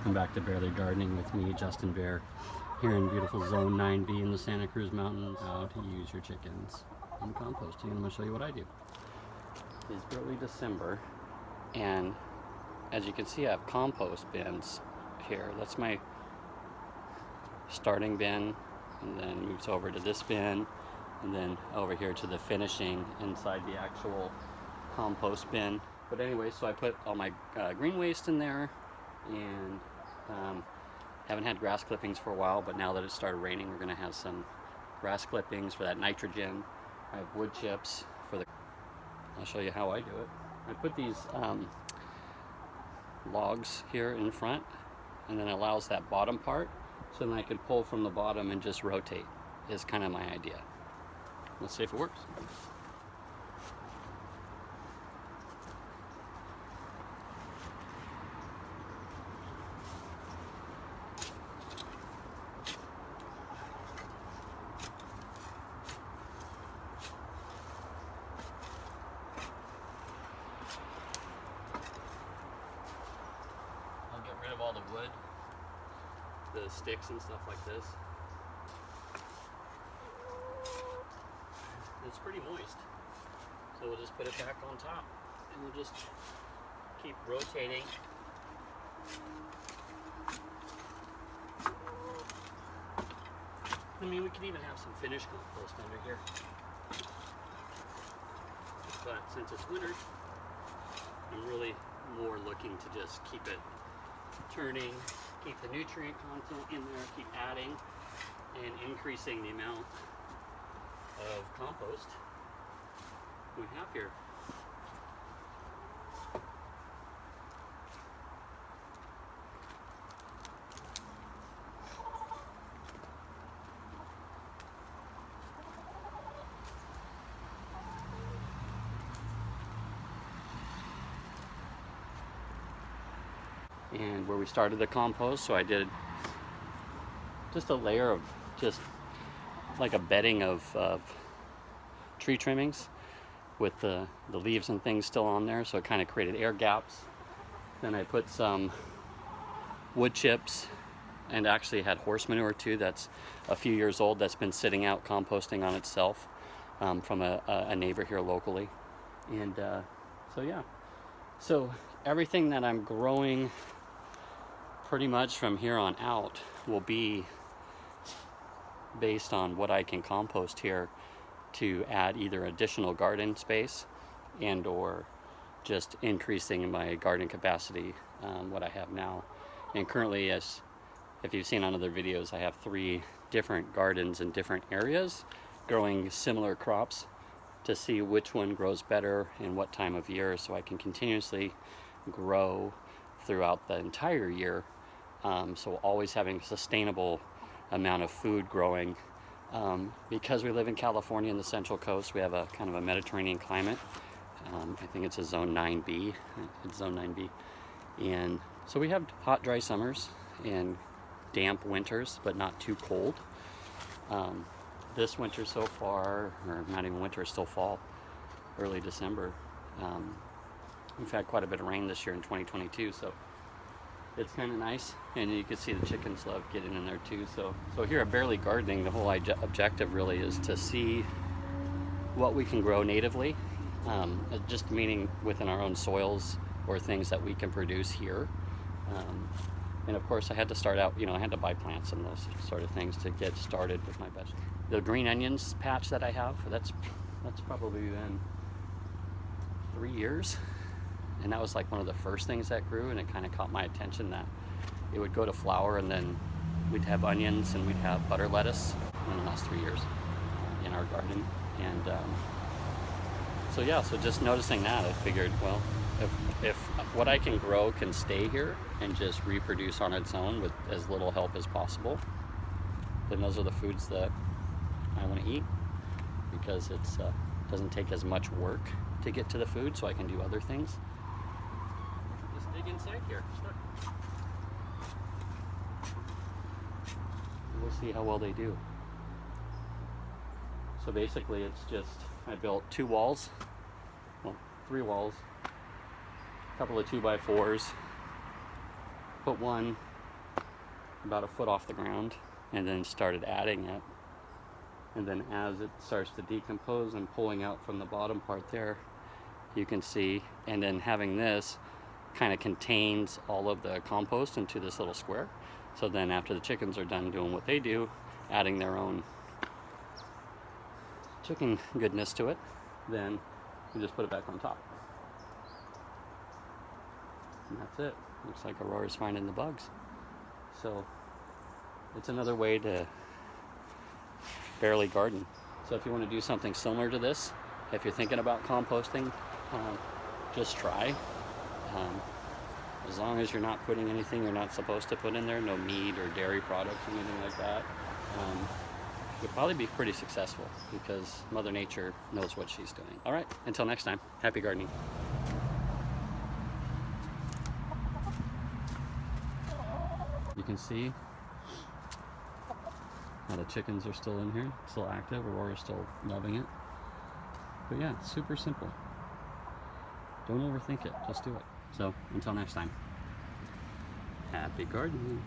Welcome back to Barely Gardening with me, Justin Bear, here in beautiful Zone 9B in the Santa Cruz Mountains. How to use your chickens in composting. I'm going to show you what I do. It's early December, and as you can see, I have compost bins here. That's my starting bin, and then moves over to this bin, and then over here to the finishing inside the actual compost bin. But anyway, so I put all my green waste in there, and haven't had grass clippings for a while, but now that it started raining, we're going to have some grass clippings for that nitrogen. I have wood chips for the... I'll show you how I do it. I put these logs here in front, and then it allows that bottom part, so then I can pull from the bottom and just rotate, is kind of my idea. Let's see if it works. Of all the wood, the sticks and stuff like this. It's pretty moist, so we'll just put it back on top, and we'll just keep rotating. I mean, we could even have some finished compost under here, but since it's winter, I'm really more looking to just keep it turning, keep the nutrient content in there, keep adding and increasing the amount of compost we have here. And where we started the compost, so I did just a layer of just like a bedding of tree trimmings with the leaves and things still on there, so it kind of created air gaps. Then I put some wood chips, and actually had horse manure too that's a few years old, that's been sitting out composting on itself from a neighbor here locally. And so yeah, so everything that I'm growing pretty much from here on out will be based on what I can compost here to add either additional garden space and or just increasing my garden capacity, what I have now. And currently, as if you've seen on other videos, I have 3 different gardens in different areas growing similar crops to see which one grows better in what time of year, so I can continuously grow throughout the entire year. So always having a sustainable amount of food growing. Because we live in California in the Central Coast, we have a kind of a Mediterranean climate. I think it's a Zone 9B. It's Zone 9B. And so we have hot, dry summers and damp winters, but not too cold. This winter so far, or not even winter, it's still fall, early December. We've had quite a bit of rain this year in 2022, so it's kind of nice, and you can see the chickens love getting in there too. So here at Barely Gardening, the whole objective really is to see what we can grow natively, just meaning within our own soils or things that we can produce here. And of course, I had to start out, I had to buy plants and those sort of things to get started with my vegetables. The green onions patch that I have, that's probably been 3 years. And that was like one of the first things that grew, and it kind of caught my attention that it would go to flower, and then we'd have onions and we'd have butter lettuce in the last 3 years in our garden. And so yeah, so just noticing that, I figured, well, if what I can grow can stay here and just reproduce on its own with as little help as possible, then those are the foods that I want to eat, because it doesn't take as much work to get to the food, so I can do other things. Dig inside here. Look. We'll see how well they do. So basically, it's just I built 2 walls, well, 3 walls, a couple of 2x4s, put one about a foot off the ground, and then started adding it. And then as it starts to decompose and pulling out from the bottom part there, you can see, and then having this kind of contains all of the compost into this little square. So then after the chickens are done doing what they do, adding their own chicken goodness to it, then you just put it back on top. And that's it. Looks like Aurora's finding the bugs. So it's another way to barely garden. So if you want to do something similar to this, if you're thinking about composting, just try. As long as you're not putting anything you're not supposed to put in there, no meat or dairy products or anything like that, you'll probably be pretty successful because Mother Nature knows what she's doing. All right, until next time, happy gardening. You can see how the chickens are still in here, still active. Aurora's still loving it. But yeah, it's super simple. Don't overthink it, just do it. So until next time, happy gardening.